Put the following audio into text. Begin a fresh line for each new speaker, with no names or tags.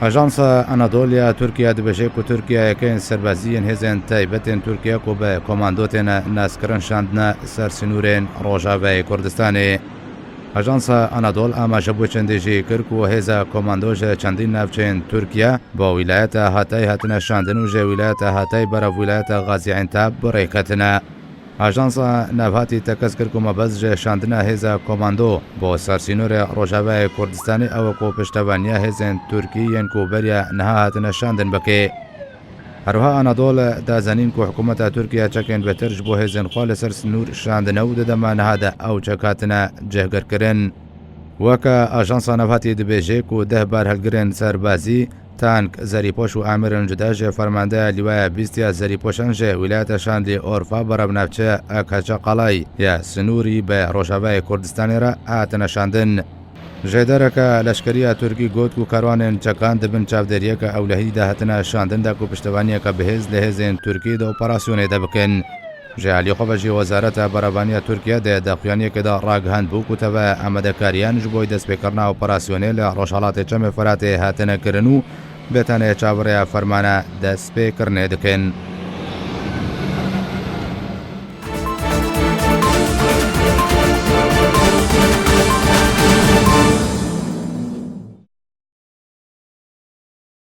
ئەژانسا ئەنەدۆلیا تورکیا دەبێژێت و تورکیایەکەین سەربازیین هێزên تایبەتên تورکیا و بە کۆماندۆتێنە ناسکردن شاندنە سەر سنوورên ڕۆژاوای کوردستانê. ئەژانسا ئەنەدۆل ئاماژەبوو چەندێژی کرد و هێزە کۆماندۆژە چەندین ناوچەین تورکیا بۆ ویلایەتە هاتای هاتنە شاندن و ژێ ویلایەتە هاتای بەرەو ویلایەتە غازیعینتاب بڕێکەتنە. ئاژانسا ناوهاتی تەکەس کرد و مەبەست ژێ شاندنە هێزە کۆماندۆ بۆ سەر سینوورê ڕۆژاوای کوردستانی ئەوەکو پشتەوانیە هێزên تورکی یەن و بەریە نەها هاتنە شاندن بکێ. هەروها ئەنەدۆڵ دازانین و حکوومەتە تورکیا چەکێن بەترش بۆ هێزên خوا لەسەر سنوور شاندنە و دەدەما نەهادە ئەو چەکاتنە جێگەرکردن. وەکە ئاژانسا نەوهاتی دەبێژێک و 10 بار هەلگرên سەربازی تانک زەریپۆش و ئامرن جداژێ فەرماندەیە لیوایە بیستیا زەریپۆشەنژێ ویلایەتە شاندی ئۆرفا بەرەو ناوچە ئەکەچە قەڵای یا سنووری بە ڕۆژاوای کوردستانێرە هاتنە شاندن. ژێدەرەکە لەشکریە تورکی گوت و کاروانên چەکان دەبن چاودێریەکە ئەولەهیدا هاتنە شاندندا و پشتەوانیەکە بەهێز لە هێزên تورکی دە ئۆپەراسیۆنێ دەبکەن. ژێعالی خۆبەژی وەزارەتە بەرەبانیە تورکیا دێ داخوایانیەکەدا ڕاگەهاند بوو کوتەوە ئەمەدەکاریان ji بۆی دەستپێکردنا ئۆپەراسیۆنێ لە ڕۆژهەڵاتی چەمێ فەراتێ هاتنەکردن و بێتانەیە چاوەڕێیە فەرمانە دەستپێکردنێ دەکەن.